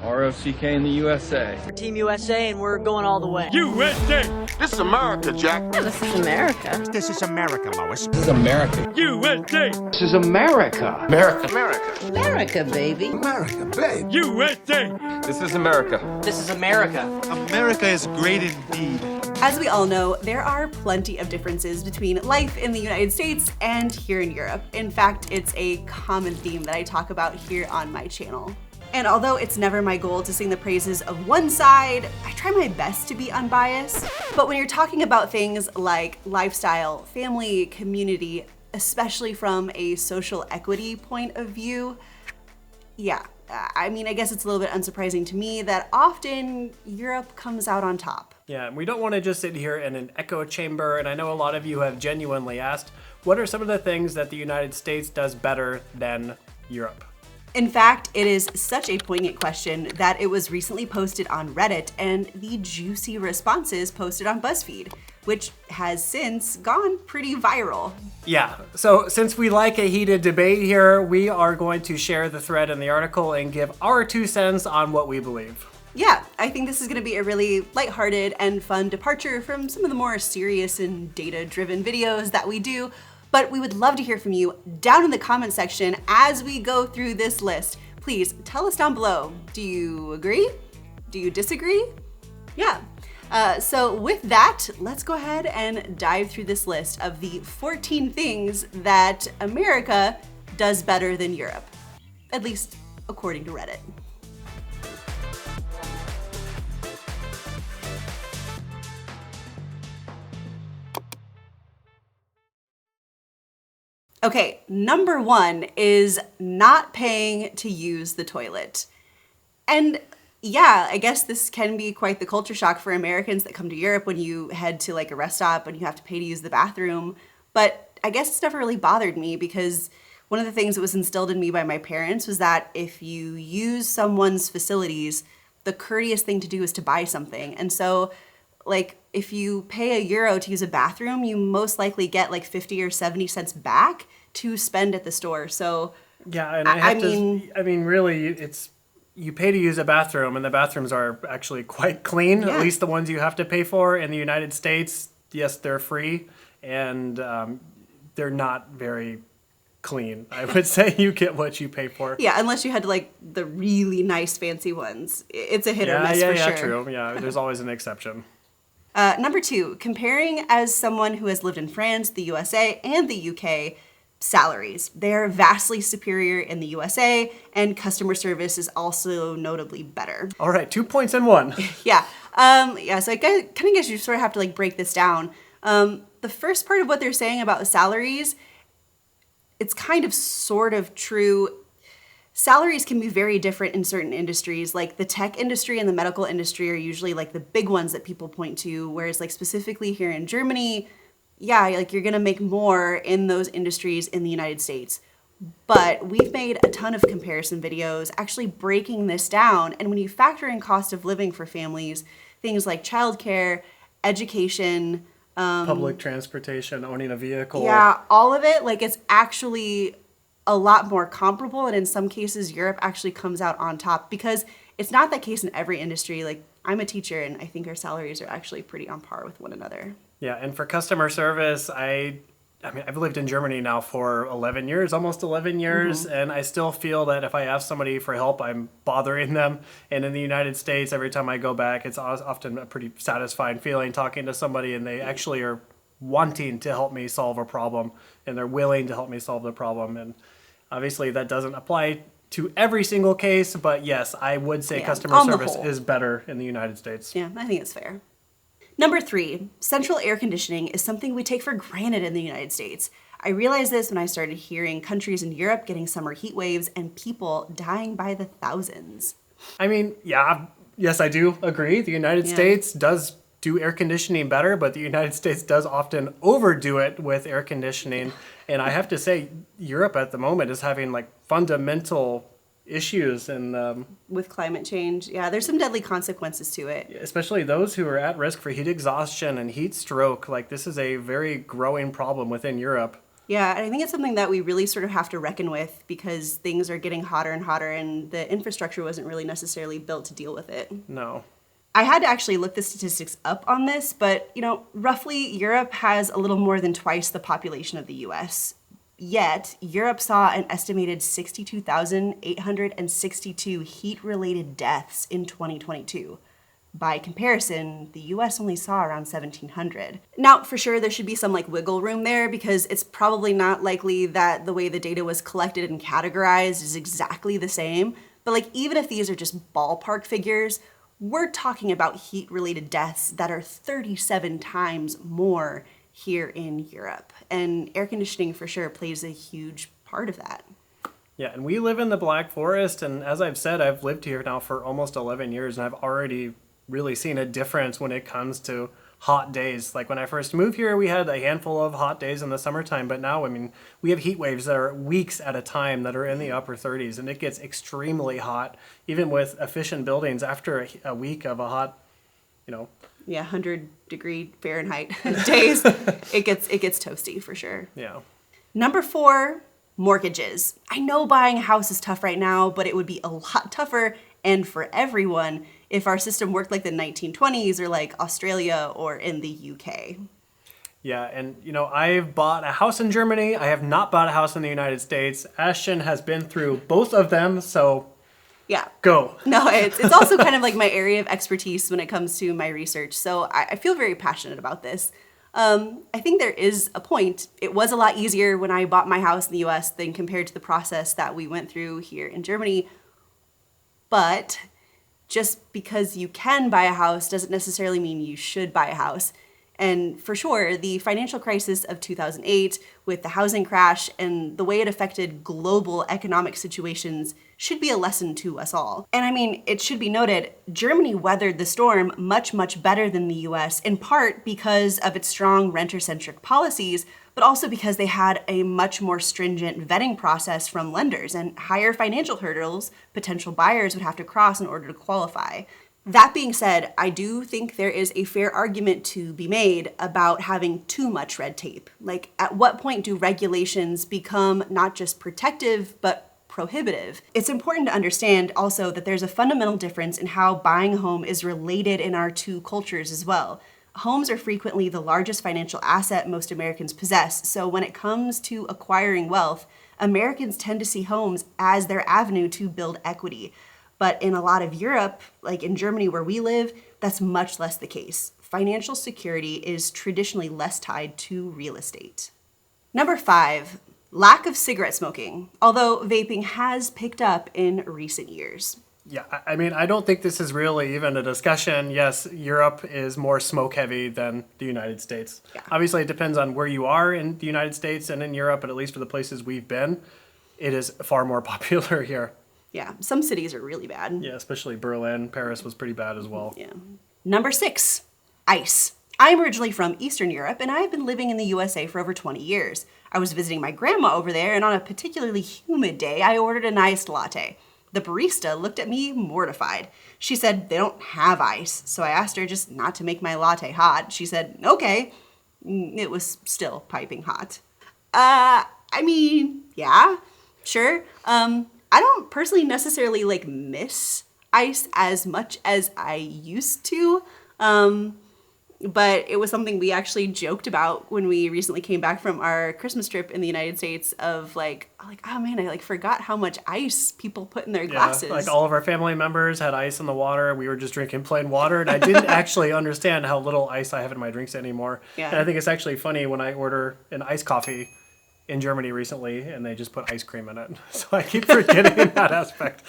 ROCK in the USA. For Team USA, and we're going all the way. USA! This is America, Jack. This is America. This is America, Lois. This is America. USA! This is America. America. America. America, baby. America, babe. USA! This is America. This is America. America is great indeed. As we all know, there are plenty of differences between life in the United States and here in Europe. In fact, it's a common theme that I talk about here on my channel. And although it's never my goal to sing the praises of one side, I try my best to be unbiased. But when you're talking about things like lifestyle, family, community, especially from a social equity point of view, yeah, I mean, I guess it's a little bit unsurprising to me that often Europe comes out on top. Yeah, we don't want to just sit here in an echo chamber, and I know a lot of you have genuinely asked, what are some of the things that the United States does better than Europe? In fact, it is such a poignant question that it was recently posted on Reddit and the juicy responses posted on BuzzFeed, which has since gone pretty viral. Yeah, so since we like a heated debate here, we are going to share the thread in the article and give our 2 cents on what we believe. Yeah, I think this is gonna be a really lighthearted and fun departure from some of the more serious and data-driven videos that we do. But we would love to hear from you down in the comment section as we go through this list. Please tell us down below. Do you agree? Do you disagree? Yeah. So with that, let's go ahead and dive through this list of the 14 things that America does better than Europe, at least according to Reddit. Okay, number 1 is not paying to use the toilet. And yeah, I guess this can be quite the culture shock for Americans that come to Europe when you head to like a rest stop and you have to pay to use the bathroom. But I guess it's never really bothered me because one of the things that was instilled in me by my parents was that if you use someone's facilities, the courteous thing to do is to buy something. And so like if you pay €1 to use a bathroom, you most likely get like 50 or 70 cents back to spend at the store. So yeah, and I mean, really, it's you pay to use a bathroom, and the bathrooms are actually quite clean. Yeah. At least the ones you have to pay for in the United States. Yes, they're free, and they're not very clean. I would say you get what you pay for. Yeah, unless you had like the really nice fancy ones. It's a hit or miss for sure. Yeah, true. Yeah, there's always an exception. Number 2, comparing as someone who has lived in France, the USA, and the UK, salaries. They're vastly superior in the USA, and customer service is also notably better. All right, 2 points in 1. Yeah, so I kind of guess you sort of have to like break this down. The first part of what they're saying about salaries, it's kind of sort of true. Salaries can be very different in certain industries. Like the tech industry and the medical industry are usually like the big ones that people point to, whereas like specifically here in Germany, yeah, like you're gonna make more in those industries in the United States. But we've made a ton of comparison videos actually breaking this down. And when you factor in cost of living for families, things like childcare, education, public transportation, owning a vehicle. Yeah, all of it, like it's actually a lot more comparable, and in some cases Europe actually comes out on top because it's not that case in every industry. Like I'm a teacher and I think our salaries are actually pretty on par with one another. Yeah, and for customer service, I mean, I've lived in Germany now for 11 years, almost 11 years, and I still feel that if I ask somebody for help, I'm bothering them. And in the United States, every time I go back, it's often a pretty satisfying feeling talking to somebody and they actually are wanting to help me solve a problem, and they're willing to help me solve the problem. And obviously that doesn't apply to every single case, but yes, I would say customer service is better in the United States. Yeah, I think it's fair. Number 3, central air conditioning is something we take for granted in the United States. I realized this when I started hearing countries in Europe getting summer heat waves and people dying by the thousands. I mean, yeah, yes, I do agree. The United States does do air conditioning better, but the United States does often overdo it with air conditioning. And I have to say, Europe at the moment is having like fundamental issues and with climate change. Yeah, there's some deadly consequences to it. Especially those who are at risk for heat exhaustion and heat stroke. Like this is a very growing problem within Europe. Yeah, and I think it's something that we really sort of have to reckon with because things are getting hotter and hotter and the infrastructure wasn't really necessarily built to deal with it. No. I had to actually look the statistics up on this, but roughly Europe has a little more than twice the population of the US. Yet, Europe saw an estimated 62,862 heat-related deaths in 2022. By comparison, the US only saw around 1,700. Now, for sure, there should be some wiggle room there because it's probably not likely that the way the data was collected and categorized is exactly the same. But even if these are just ballpark figures, we're talking about heat-related deaths that are 37 times more here in Europe. And air conditioning for sure plays a huge part of that. Yeah, and we live in the Black Forest, and as I've said, I've lived here now for almost 11 years, and I've already really seen a difference when it comes to hot days. Like when I first moved here, we had a handful of hot days in the summertime, but now, we have heat waves that are weeks at a time that are in the upper 30s, and it gets extremely hot, even with efficient buildings after a week of a hot, 100-degree Fahrenheit days. It gets toasty for sure. Yeah. Number 4, mortgages. I know buying a house is tough right now, but it would be a lot tougher and for everyone if our system worked like the 1920s or like Australia or in the UK. Yeah, and I've bought a house in Germany. I have not bought a house in the United States. Ashton has been through both of them, so yeah. Go. No, it's also kind of like my area of expertise when it comes to my research, so I feel very passionate about this. I think there is a point. It was a lot easier when I bought my house in the US than compared to the process that we went through here in Germany. But just because you can buy a house doesn't necessarily mean you should buy a house. And for sure, the financial crisis of 2008 with the housing crash and the way it affected global economic situations should be a lesson to us all. And it should be noted, Germany weathered the storm much, much better than the US, in part because of its strong renter-centric policies, but also because they had a much more stringent vetting process from lenders and higher financial hurdles potential buyers would have to cross in order to qualify. That being said, I do think there is a fair argument to be made about having too much red tape. At what point do regulations become not just protective, but prohibitive? It's important to understand also that there's a fundamental difference in how buying a home is related in our two cultures as well. Homes are frequently the largest financial asset most Americans possess, so when it comes to acquiring wealth, Americans tend to see homes as their avenue to build equity. But in a lot of Europe, like in Germany where we live, that's much less the case. Financial security is traditionally less tied to real estate. Number 5, lack of cigarette smoking, although vaping has picked up in recent years. Yeah, I don't think this is really even a discussion. Yes, Europe is more smoke heavy than the United States. Yeah. Obviously, it depends on where you are in the United States and in Europe, but at least for the places we've been, it is far more popular here. Yeah, some cities are really bad. Yeah, especially Berlin. Paris was pretty bad as well. Yeah. Number 6, ice. I'm originally from Eastern Europe, and I've been living in the USA for over 20 years. I was visiting my grandma over there, and on a particularly humid day, I ordered an iced latte. The barista looked at me mortified. She said they don't have ice, so I asked her just not to make my latte hot. She said, okay. It was still piping hot. Yeah, sure. I don't personally necessarily miss ice as much as I used to. But it was something we actually joked about when we recently came back from our Christmas trip in the United States of oh man, I forgot how much ice people put in their glasses. Yeah, all of our family members had ice in the water. We were just drinking plain water, and I didn't actually understand how little ice I have in my drinks anymore. Yeah. And I think it's actually funny when I order an iced coffee in Germany recently, and they just put ice cream in it. So I keep forgetting that aspect.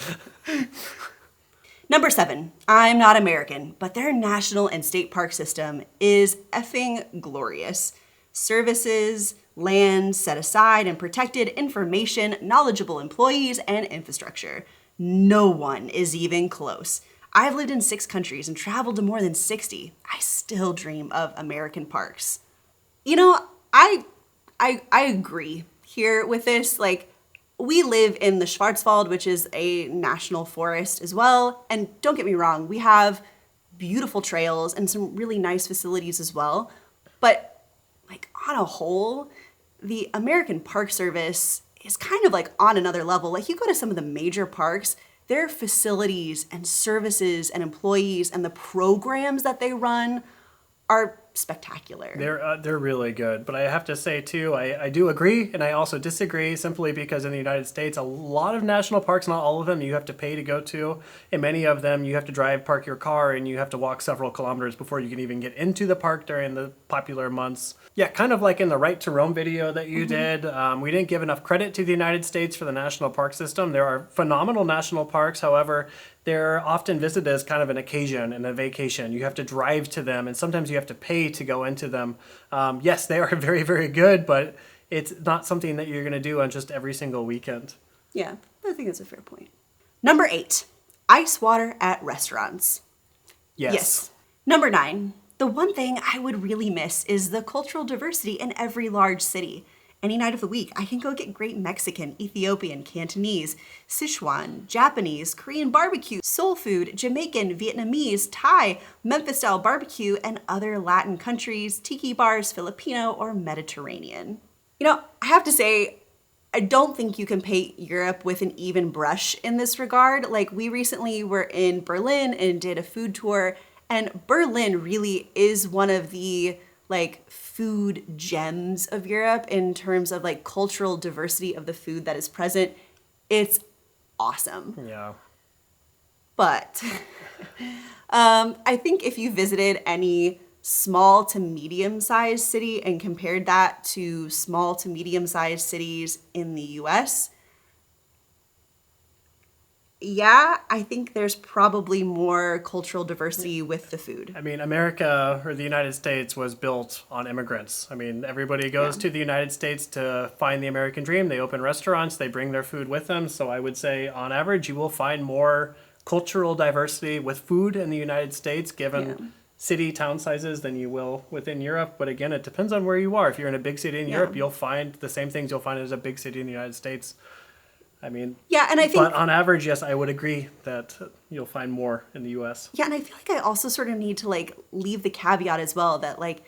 Number 7, I'm not American, but their national and state park system is effing glorious. Services, land set aside and protected, information, knowledgeable employees, and infrastructure. No one is even close. I've lived in 6 countries and traveled to more than 60. I still dream of American parks. I agree here with this. We live in the Schwarzwald, which is a national forest as well. And don't get me wrong, we have beautiful trails and some really nice facilities as well. But on a whole, the American Park Service is kind of like on another level. Like you go to some of the major parks, their facilities and services and employees and the programs that they run are spectacular. They're really good, but I have to say too, I do agree, and I also disagree simply because in the United States, a lot of national parks, not all of them, you have to pay to go to, and many of them you have to park your car, and you have to walk several kilometers before you can even get into the park during the popular months. Yeah, kind of like in the Right to Roam video that you did, we didn't give enough credit to the United States for the national park system. There are phenomenal national parks, however, they're often visited as kind of an occasion and a vacation. You have to drive to them, and sometimes you have to pay to go into them. Yes, they are very, very good, but it's not something that you're going to do on just every single weekend. Yeah, I think that's a fair point. Number 8, ice water at restaurants. Yes. Number 9, the one thing I would really miss is the cultural diversity in every large city. Any night of the week, I can go get great Mexican, Ethiopian, Cantonese, Sichuan, Japanese, Korean barbecue, soul food, Jamaican, Vietnamese, Thai, Memphis-style barbecue, and other Latin countries, tiki bars, Filipino, or Mediterranean. You know, I have to say, I don't think you can paint Europe with an even brush in this regard. Like, we recently were in Berlin and did a food tour, and Berlin really is one of the like food gems of Europe in terms of like cultural diversity of the food that is present. It's awesome. Yeah. But I think if you visited any small to medium-sized city and compared that to small to medium-sized cities in the US, yeah, I think there's probably more cultural diversity with the food. I mean, America or the United States was built on immigrants. I mean, everybody goes to the United States to find the American dream. They open restaurants, they bring their food with them. So I would say on average, you will find more cultural diversity with food in the United States given city town sizes than you will within Europe. But again, it depends on where you are. If you're in a big city in Europe, you'll find the same things you'll find as a big city in the United States. I mean, yeah, and I think, but on average, yes, I would agree that you'll find more in the U.S. Yeah, and I feel like I also sort of need to like leave the caveat as well that like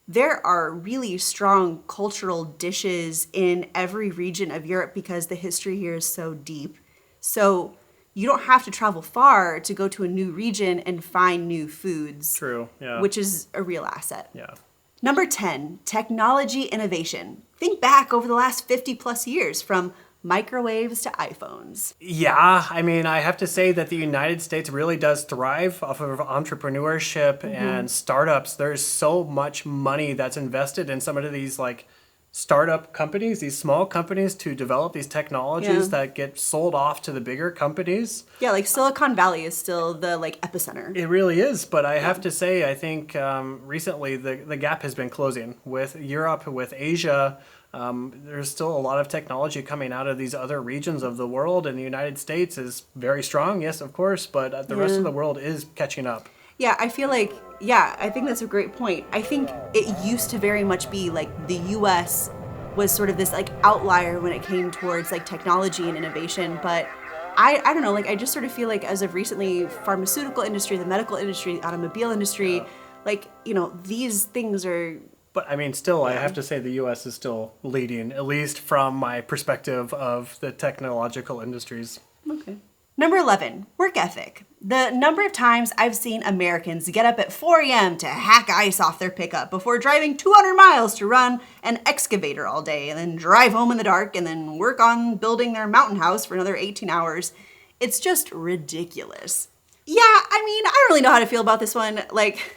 there are really strong cultural dishes in every region of Europe because the history here is so deep. So you don't have to travel far to go to a new region and find new foods. True, yeah. Which is a real asset. Yeah. Number 10, technology innovation. Think back over the last 50 plus years from microwaves to iPhones. Yeah, I mean, I have to say that the United States really does thrive off of entrepreneurship and startups. There's so much money that's invested in some of these like startup companies, these small companies to develop these technologies that get sold off to the bigger companies. Yeah, like Silicon Valley is still the like epicenter. It really is, but I have to say, I think recently the gap has been closing with Europe, with Asia. There's still a lot of technology coming out of these other regions of the world, and the United States is very strong, yes, of course, but the rest of the world is catching up. Yeah, I feel like, I think that's a great point. I think it used to very much be like the US was sort of this like outlier when it came towards like technology and innovation, but I don't know, like I just sort of feel like as of recently, pharmaceutical industry, the medical industry, the automobile industry, like, you know, these things are... But I mean, still, I have to say the U.S. is still leading, at least from my perspective of the technological industries. Okay. Number 11, work ethic. The number of times I've seen Americans get up at 4 a.m. to hack ice off their pickup before driving 200 miles to run an excavator all day and then drive home in the dark and then work on building their mountain house for another 18 hours. It's just ridiculous. Yeah, I mean, I don't really know how to feel about this one. Like,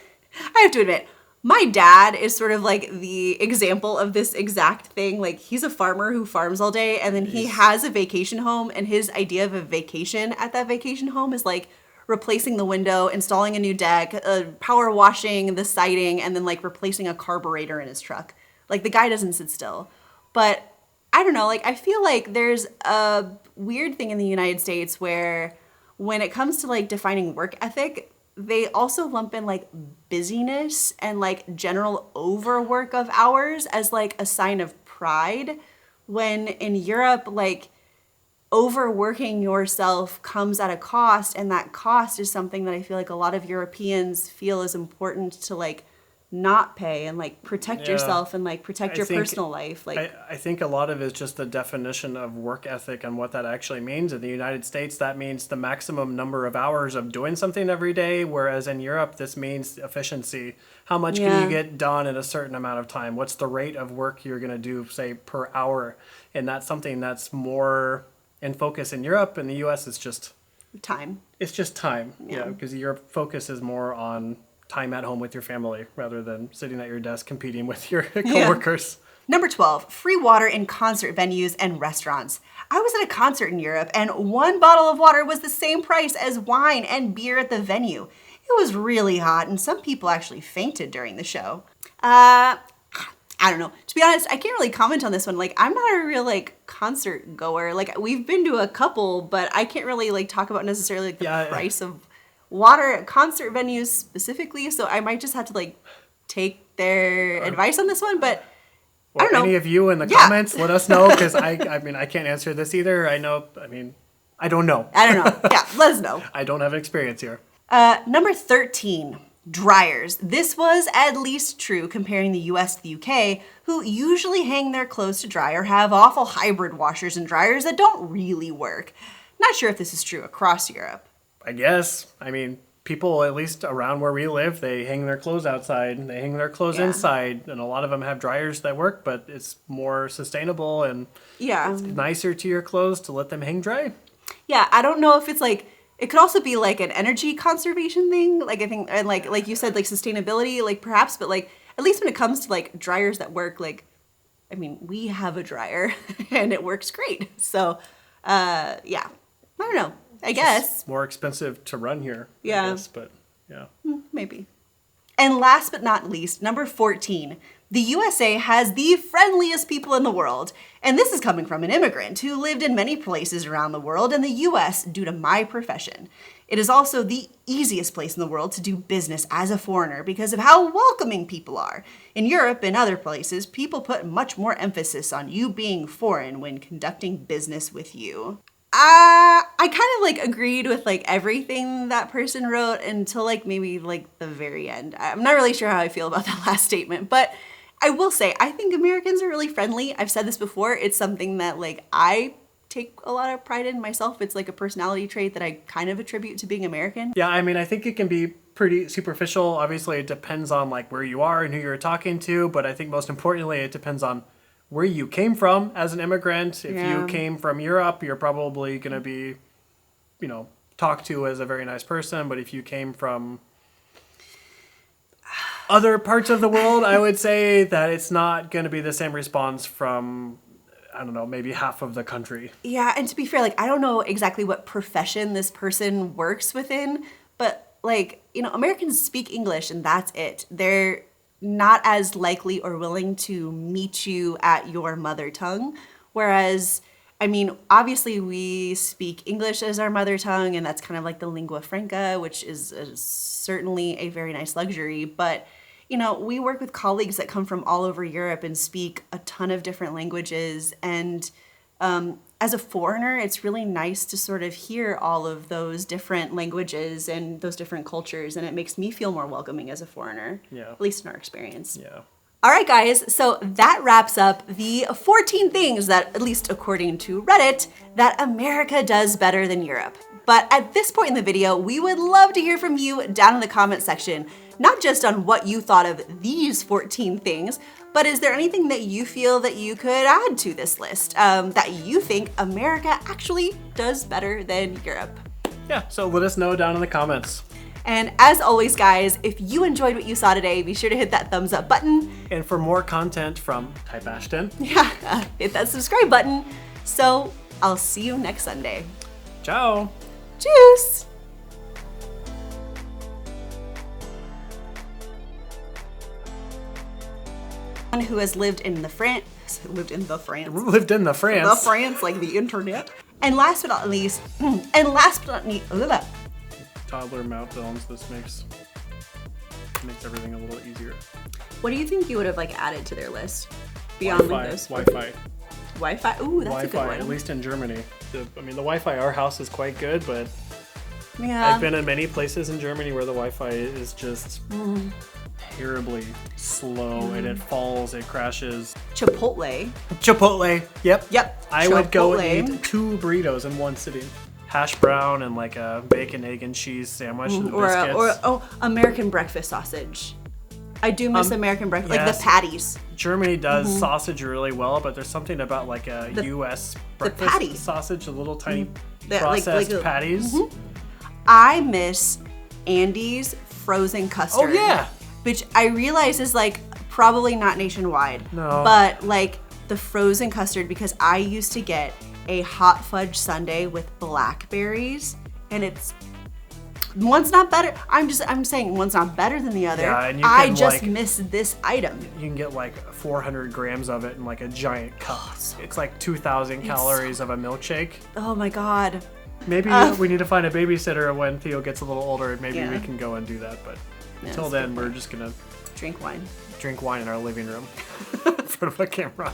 I have to admit, my dad is sort of like the example of this exact thing. Like, he's a farmer who farms all day, and then he has a vacation home, and his idea of a vacation at that vacation home is like replacing the window, installing a new deck, power washing the siding, and then like replacing a carburetor in his truck. Like, the guy doesn't sit still. But I don't know, like, I feel like there's a weird thing in the United States where when it comes to like defining work ethic, they also lump in like busyness and like general overwork of hours as like a sign of pride, when in Europe, like overworking yourself comes at a cost, and that cost is something that I feel like a lot of Europeans feel is important to like not pay and like protect Yeah. yourself and like protect your think- personal life. Like, I think a lot of it is just the definition of work ethic and what that actually means. In the United States, that means the maximum number of hours of doing something every day, whereas in Europe, this means efficiency. How much can Yeah. you get done in a certain amount of time? What's the rate of work you're going to do, say, per hour? And that's something that's more in focus in Europe. In the US, it's just time. time. Yeah, because your focus is more on time at home with your family rather than sitting at your desk competing with your coworkers. Number 12, free water in concert venues and restaurants. I was at a concert in Europe and one bottle of water was the same price as wine and beer at the venue. It was really hot and some people actually fainted during the show. I don't know. To be honest, I can't really comment on this one. Like, I'm not a real like concert goer. Like, we've been to a couple, but I can't really like talk about necessarily like the price of water at concert venues specifically. So I might just have to like take their advice on this one. But I don't know. Any of you in the comments, let us know, because I mean, I can't answer this either. I don't know. I don't know. Yeah, let us know. I don't have experience here. Number 13, dryers. This was at least true comparing the US to the UK, who usually hang their clothes to dry or have awful hybrid washers and dryers that don't really work. Not sure if this is true across Europe. I guess. I mean, people, at least around where we live, they hang their clothes outside and they hang their clothes inside. And a lot of them have dryers that work, but it's more sustainable and it's nicer to your clothes to let them hang dry. Yeah, I don't know if it's like, it could also be like an energy conservation thing. Like, I think, and like you said, like sustainability, like perhaps, but like, at least when it comes to like dryers that work, like, I mean, we have a dryer and it works great. So, yeah, I don't know. I guess. It's more expensive to run here. Yeah. I guess, but yeah. Maybe. And last but not least, number 14, the USA has the friendliest people in the world. And this is coming from an immigrant who lived in many places around the world in the US due to my profession. It is also the easiest place in the world to do business as a foreigner because of how welcoming people are. In Europe and other places, people put much more emphasis on you being foreign when conducting business with you. I kind of like agreed with like everything that person wrote until like maybe like the very end. I'm not really sure how I feel about that last statement, but I will say I think Americans are really friendly. I've said this before. It's something that like I take a lot of pride in myself. It's like a personality trait that I kind of attribute to being American. Yeah, I mean, I think it can be pretty superficial. Obviously, it depends on like where you are and who you're talking to, but I think most importantly, it depends on where you came from as an immigrant. If you came from Europe, you're probably going to be, talked to as a very nice person. But if you came from other parts of the world, I would say that it's not going to be the same response from, I don't know, maybe half of the country. Yeah, and to be fair, like I don't know exactly what profession this person works within, but like, Americans speak English and that's it. They're not as likely or willing to meet you at your mother tongue. Whereas, I mean, obviously we speak English as our mother tongue and that's kind of like the lingua franca, which is certainly a very nice luxury. But, we work with colleagues that come from all over Europe and speak a ton of different languages. And as a foreigner, it's really nice to sort of hear all of those different languages and those different cultures. And it makes me feel more welcoming as a foreigner, at least in our experience. Yeah. All right, guys, so that wraps up the 14 things that, at least according to Reddit, that America does better than Europe. But at this point in the video, we would love to hear from you down in the comment section, not just on what you thought of these 14 things, but is there anything that you feel that you could add to this list that you think America actually does better than Europe? Yeah, so let us know down in the comments. And as always, guys, if you enjoyed what you saw today, be sure to hit that thumbs up button. And for more content from Type Ashton, hit that subscribe button. So I'll see you next Sunday. Ciao. Tschüss. Who has lived in the France, Lived in the France, like the internet. And last but not least, toddler meltdowns. This makes everything a little easier. what do you think you would have like added to their list beyond Windows? Wi-Fi. Wi-Fi. Ooh, that's a good one. At least in Germany. The Wi-Fi at our house is quite good, but yeah, I've been in many places in Germany where the Wi-Fi is just terribly slow and it falls, it crashes. Chipotle. Chipotle. Yep. Yep. I would go Chipotle. and eat 2 burritos in one sitting. Hash brown and like a bacon, egg, and cheese sandwich and biscuits. American breakfast sausage. I do miss American breakfast, like yes. the patties. Germany does sausage really well, but there's something about like a U.S. breakfast patty. sausage, the little tiny That, processed like patties. I miss Andy's frozen custard. Oh yeah. Which I realize is like probably not nationwide. No. But like the frozen custard, because I used to get a hot fudge sundae with blackberries, and it's one's not better. I'm saying one's not better than the other. Yeah, and I can, just like, miss this item. You can get like 400 grams of it in like a giant cup. Oh, so it's like 2,000 calories of a milkshake. Oh my god. Maybe we need to find a babysitter when Theo gets a little older, and maybe Yeah. we can go and do that. But until that's a then, good we're point. just gonna Drink wine. drink wine in our living room in front of a camera.